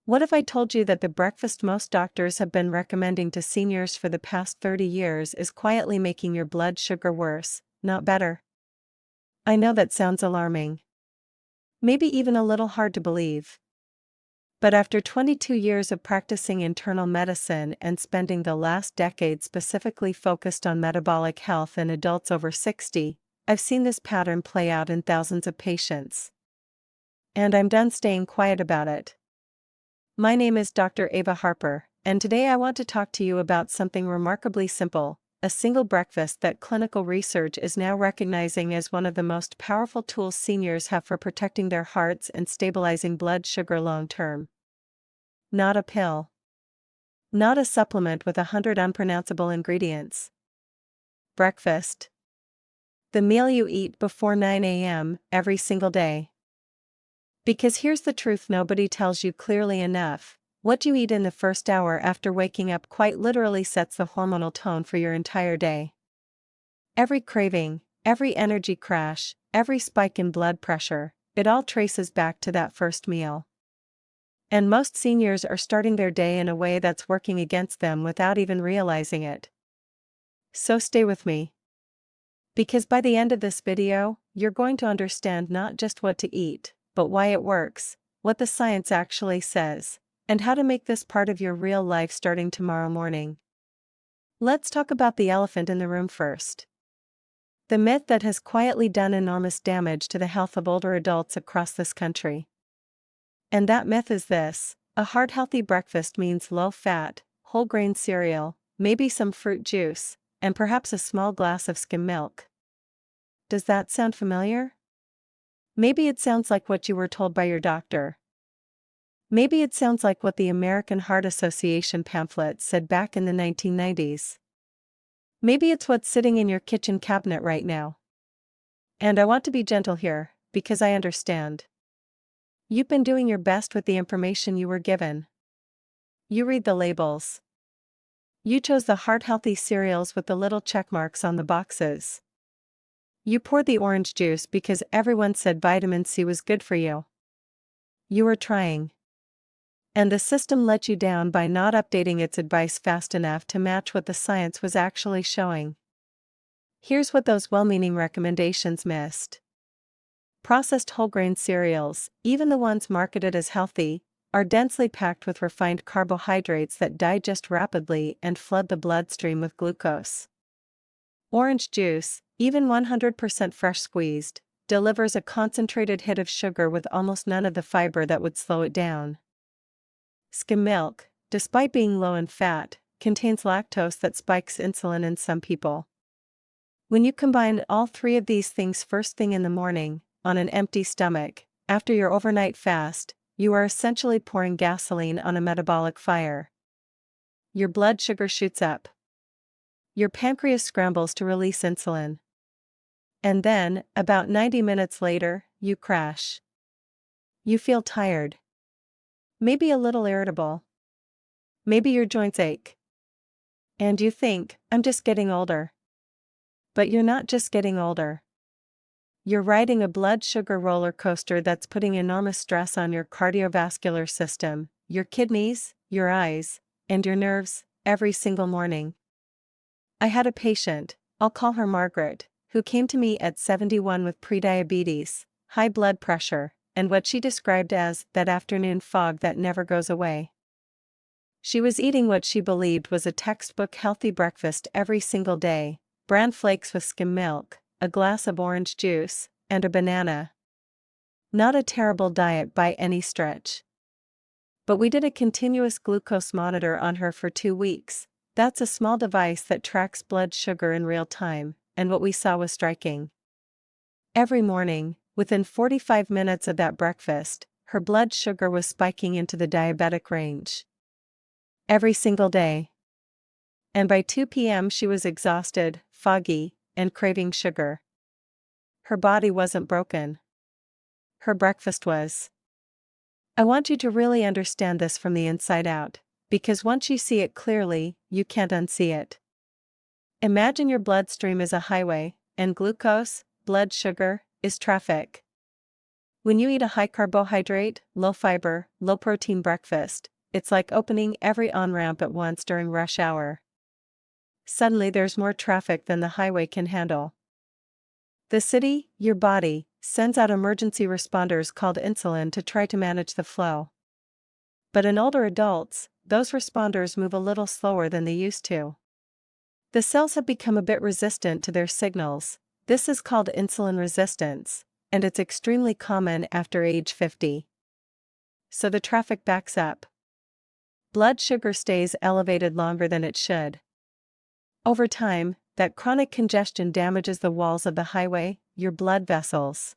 What if I told you that the breakfast most doctors have been recommending to seniors for the past 30 years is quietly making your blood sugar worse, not better? I know that sounds alarming. Maybe even a little hard to believe. But after 22 years of practicing internal medicine and spending the last decade specifically focused on metabolic health in adults over 60, I've seen this pattern play out in thousands of patients. And I'm done staying quiet about it. My name is Dr. Ava Harper, and today I want to talk to you about something remarkably simple, a single breakfast that clinical research is now recognizing as one of the most powerful tools seniors have for protecting their hearts and stabilizing blood sugar long term. Not a pill. Not a supplement with 100 unpronounceable ingredients. Breakfast. The meal you eat before 9 a.m. every single day. Because here's the truth nobody tells you clearly enough: what you eat in the first hour after waking up quite literally sets the hormonal tone for your entire day. Every craving, every energy crash, every spike in blood pressure, it all traces back to that first meal. And most seniors are starting their day in a way that's working against them without even realizing it. So stay with me. Because by the end of this video, you're going to understand not just what to eat, but why it works, what the science actually says, and how to make this part of your real life starting tomorrow morning. Let's talk about the elephant in the room first. The myth that has quietly done enormous damage to the health of older adults across this country. And that myth is this: a heart-healthy breakfast means low-fat, whole-grain cereal, maybe some fruit juice, and perhaps a small glass of skim milk. Does that sound familiar? Maybe it sounds like what you were told by your doctor. Maybe it sounds like what the American Heart Association pamphlet said back in the 1990s. Maybe it's what's sitting in your kitchen cabinet right now. And I want to be gentle here, because I understand. You've been doing your best with the information you were given. You read the labels. You chose the heart-healthy cereals with the little check marks on the boxes. You poured the orange juice because everyone said vitamin C was good for you. You were trying. And the system let you down by not updating its advice fast enough to match what the science was actually showing. Here's what those well-meaning recommendations missed. Processed whole-grain cereals, even the ones marketed as healthy, are densely packed with refined carbohydrates that digest rapidly and flood the bloodstream with glucose. Orange juice, even 100% fresh squeezed, delivers a concentrated hit of sugar with almost none of the fiber that would slow it down. Skim milk, despite being low in fat, contains lactose that spikes insulin in some people. When you combine all three of these things first thing in the morning, on an empty stomach, after your overnight fast, you are essentially pouring gasoline on a metabolic fire. Your blood sugar shoots up. Your pancreas scrambles to release insulin. And then, about 90 minutes later, you crash. You feel tired. Maybe a little irritable. Maybe your joints ache. And you think, I'm just getting older. But you're not just getting older. You're riding a blood sugar roller coaster that's putting enormous stress on your cardiovascular system, your kidneys, your eyes, and your nerves, every single morning. I had a patient, I'll call her Margaret, who came to me at 71 with prediabetes, high blood pressure, and what she described as that afternoon fog that never goes away. She was eating what she believed was a textbook healthy breakfast every single day: bran flakes with skim milk, a glass of orange juice, and a banana. Not a terrible diet by any stretch. But we did a continuous glucose monitor on her for 2 weeks. That's a small device that tracks blood sugar in real time, and what we saw was striking. Every morning, within 45 minutes of that breakfast, her blood sugar was spiking into the diabetic range. Every single day. And by 2 p.m. she was exhausted, foggy, and craving sugar. Her body wasn't broken. Her breakfast was. I want you to really understand this from the inside out, because once you see it clearly, you can't unsee it. Imagine your bloodstream is a highway, and glucose, blood sugar, is traffic. When you eat a high carbohydrate, low fiber, low protein breakfast, it's like opening every on-ramp at once during rush hour. Suddenly there's more traffic than the highway can handle. The city, your body, sends out emergency responders called insulin to try to manage the flow. But in older adults, those responders move a little slower than they used to. The cells have become a bit resistant to their signals. This is called insulin resistance, and it's extremely common after age 50. So the traffic backs up. Blood sugar stays elevated longer than it should. Over time, that chronic congestion damages the walls of the highway, your blood vessels.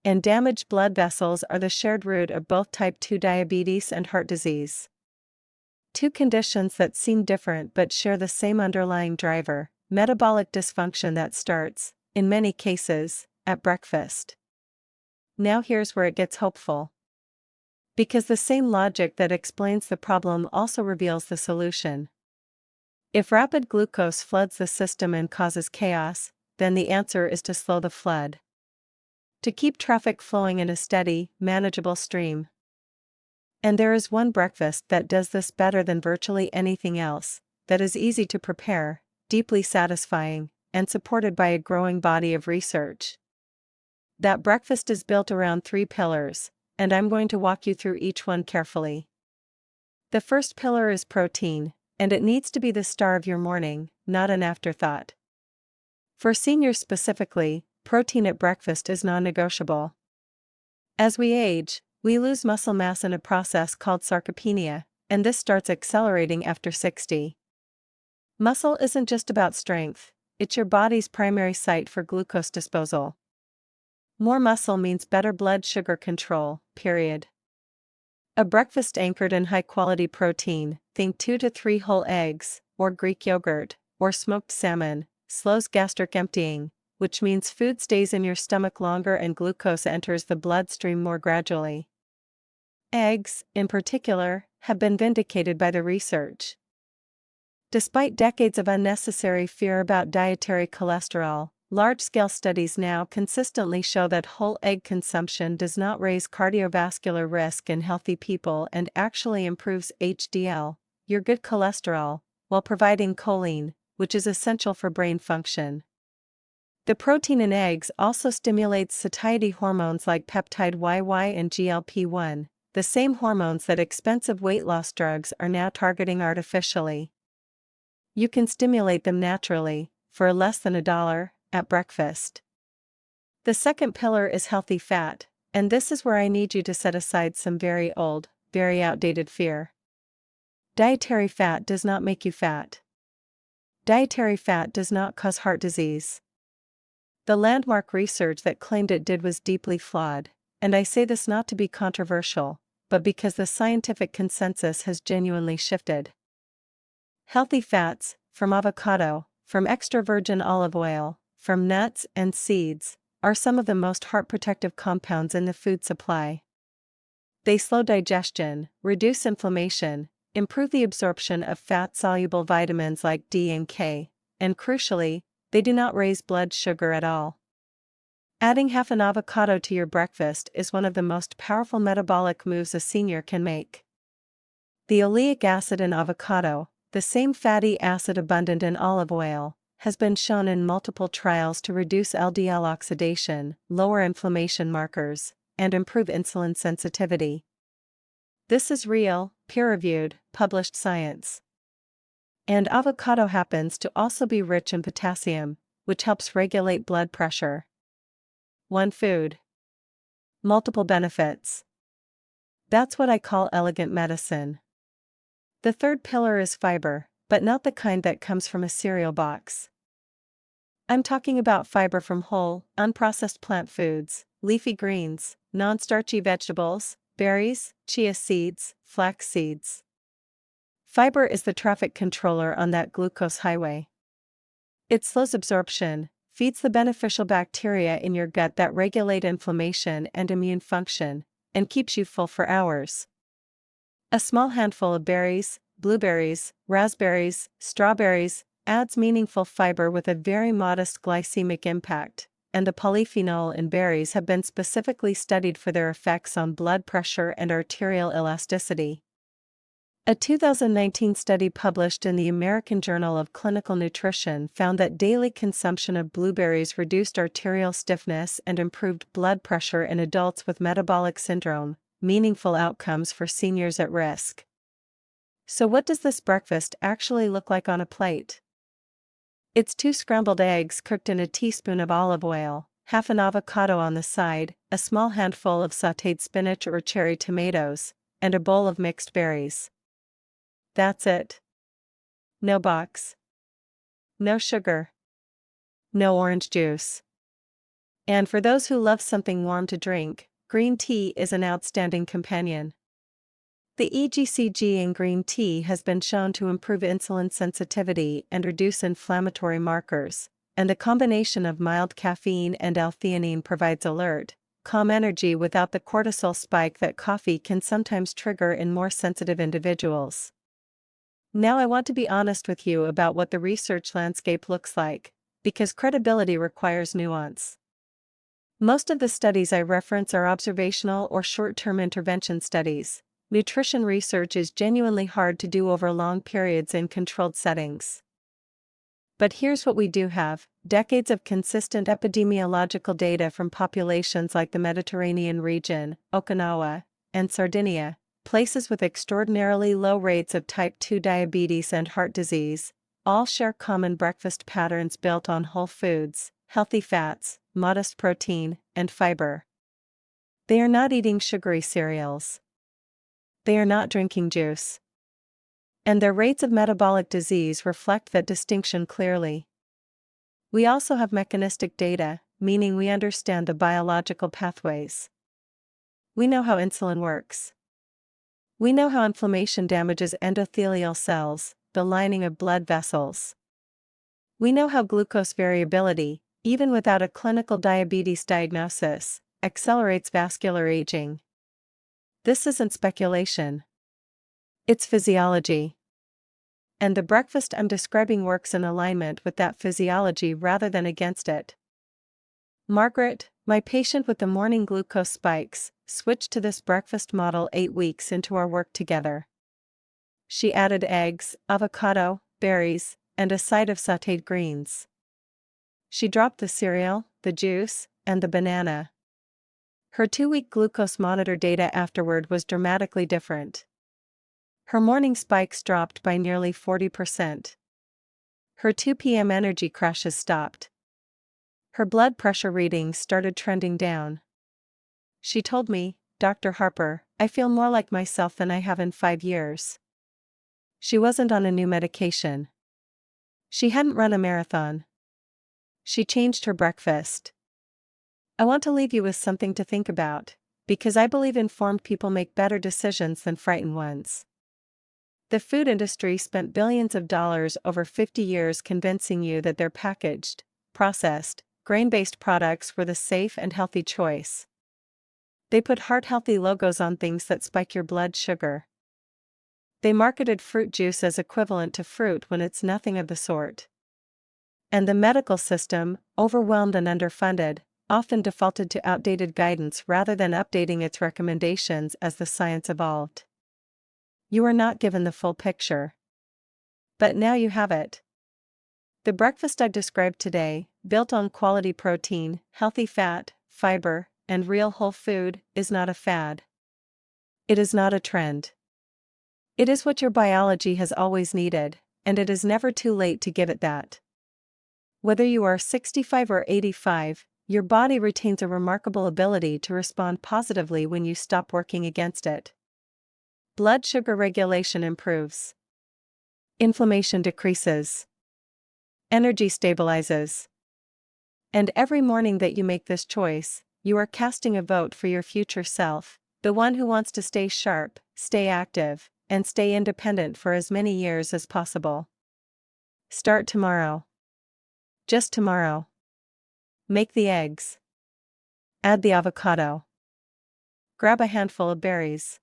And damaged blood vessels are the shared root of both type 2 diabetes and heart disease. Two conditions that seem different but share the same underlying driver, metabolic dysfunction that starts, in many cases, at breakfast. Now here's where it gets hopeful. Because the same logic that explains the problem also reveals the solution. If rapid glucose floods the system and causes chaos, then the answer is to slow the flood. To keep traffic flowing in a steady, manageable stream. And there is one breakfast that does this better than virtually anything else, that is easy to prepare, deeply satisfying, and supported by a growing body of research. That breakfast is built around 3 pillars, and I'm going to walk you through each one carefully. The first pillar is protein, and it needs to be the star of your morning, not an afterthought. For seniors specifically, protein at breakfast is non-negotiable. As we age, we lose muscle mass in a process called sarcopenia, and this starts accelerating after 60. Muscle isn't just about strength, it's your body's primary site for glucose disposal. More muscle means better blood sugar control, period. A breakfast anchored in high-quality protein, think 2 to 3 whole eggs, or Greek yogurt, or smoked salmon, slows gastric emptying, which means food stays in your stomach longer and glucose enters the bloodstream more gradually. Eggs, in particular, have been vindicated by the research. Despite decades of unnecessary fear about dietary cholesterol, large-scale studies now consistently show that whole egg consumption does not raise cardiovascular risk in healthy people and actually improves HDL, your good cholesterol, while providing choline, which is essential for brain function. The protein in eggs also stimulates satiety hormones like peptide YY and GLP-1, the same hormones that expensive weight loss drugs are now targeting artificially. You can stimulate them naturally, for less than $1, at breakfast. The second pillar is healthy fat, and this is where I need you to set aside some very old, very outdated fear. Dietary fat does not make you fat. Dietary fat does not cause heart disease. The landmark research that claimed it did was deeply flawed, and I say this not to be controversial, but because the scientific consensus has genuinely shifted. Healthy fats, from avocado, from extra virgin olive oil, from nuts and seeds, are some of the most heart-protective compounds in the food supply. They slow digestion, reduce inflammation, improve the absorption of fat-soluble vitamins like D and K, and crucially, they do not raise blood sugar at all. Adding half an avocado to your breakfast is one of the most powerful metabolic moves a senior can make. The oleic acid in avocado, the same fatty acid abundant in olive oil, has been shown in multiple trials to reduce LDL oxidation, lower inflammation markers, and improve insulin sensitivity. This is real, peer-reviewed, published science. And avocado happens to also be rich in potassium, which helps regulate blood pressure. One food. Multiple benefits. That's what I call elegant medicine. The third pillar is fiber, but not the kind that comes from a cereal box. I'm talking about fiber from whole, unprocessed plant foods, leafy greens, non-starchy vegetables, berries, chia seeds, flax seeds. Fiber is the traffic controller on that glucose highway. It slows absorption, feeds the beneficial bacteria in your gut that regulate inflammation and immune function, and keeps you full for hours. A small handful of berries, blueberries, raspberries, strawberries, adds meaningful fiber with a very modest glycemic impact, and the polyphenol in berries have been specifically studied for their effects on blood pressure and arterial elasticity. A 2019 study published in the American Journal of Clinical Nutrition found that daily consumption of blueberries reduced arterial stiffness and improved blood pressure in adults with metabolic syndrome, meaningful outcomes for seniors at risk. So what does this breakfast actually look like on a plate? It's 2 scrambled eggs cooked in a teaspoon of olive oil, half an avocado on the side, a small handful of sautéed spinach or cherry tomatoes, and a bowl of mixed berries. That's it. No box. No sugar. No orange juice. And for those who love something warm to drink, green tea is an outstanding companion. The EGCG in green tea has been shown to improve insulin sensitivity and reduce inflammatory markers, and the combination of mild caffeine and L-theanine provides alert, calm energy without the cortisol spike that coffee can sometimes trigger in more sensitive individuals. Now I want to be honest with you about what the research landscape looks like, because credibility requires nuance. Most of the studies I reference are observational or short-term intervention studies. Nutrition research is genuinely hard to do over long periods in controlled settings. But here's what we do have: decades of consistent epidemiological data from populations like the Mediterranean region, Okinawa, and Sardinia, places with extraordinarily low rates of type 2 diabetes and heart disease. All share common breakfast patterns built on whole foods, healthy fats, modest protein, and fiber. They are not eating sugary cereals. They are not drinking juice. And their rates of metabolic disease reflect that distinction clearly. We also have mechanistic data, meaning we understand the biological pathways. We know how insulin works. We know how inflammation damages endothelial cells, the lining of blood vessels. We know how glucose variability, even without a clinical diabetes diagnosis, accelerates vascular aging. This isn't speculation. It's physiology. And the breakfast I'm describing works in alignment with that physiology rather than against it. Margaret, my patient with the morning glucose spikes, switched to this breakfast model 8 weeks into our work together. She added eggs, avocado, berries, and a side of sautéed greens. She dropped the cereal, the juice, and the banana. Her 2-week glucose monitor data afterward was dramatically different. Her morning spikes dropped by nearly 40%. Her 2 p.m. energy crashes stopped. Her blood pressure readings started trending down. She told me, "Dr. Harper, I feel more like myself than I have in 5 years." She wasn't on a new medication. She hadn't run a marathon. She changed her breakfast. I want to leave you with something to think about, because I believe informed people make better decisions than frightened ones. The food industry spent billions of dollars over 50 years convincing you that their packaged, processed, grain-based products were the safe and healthy choice. They put heart-healthy logos on things that spike your blood sugar. They marketed fruit juice as equivalent to fruit when it's nothing of the sort. And the medical system, overwhelmed and underfunded, often defaulted to outdated guidance rather than updating its recommendations as the science evolved. You are not given the full picture. But now you have it. The breakfast I described today, built on quality protein, healthy fat, fiber, and real whole food, is not a fad. It is not a trend. It is what your biology has always needed, and it is never too late to give it that. Whether you are 65 or 85, your body retains a remarkable ability to respond positively when you stop working against it. Blood sugar regulation improves. Inflammation decreases. Energy stabilizes. And every morning that you make this choice, you are casting a vote for your future self, the one who wants to stay sharp, stay active, and stay independent for as many years as possible. Start tomorrow. Just tomorrow. Make the eggs. Add the avocado. Grab a handful of berries.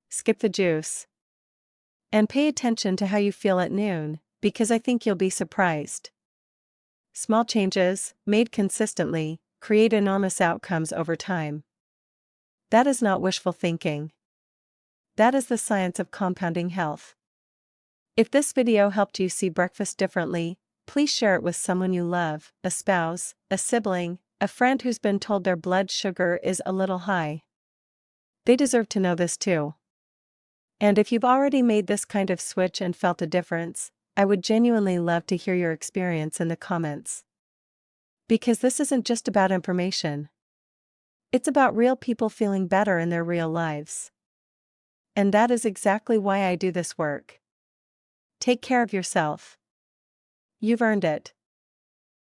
Skip the juice. And pay attention to how you feel at noon, because I think you'll be surprised. Small changes, made consistently, create enormous outcomes over time. That is not wishful thinking. That is the science of compounding health. If this video helped you see breakfast differently, please share it with someone you love, a spouse, a sibling, a friend who's been told their blood sugar is a little high. They deserve to know this too. And if you've already made this kind of switch and felt a difference, I would genuinely love to hear your experience in the comments. Because this isn't just about information. It's about real people feeling better in their real lives. And that is exactly why I do this work. Take care of yourself. You've earned it.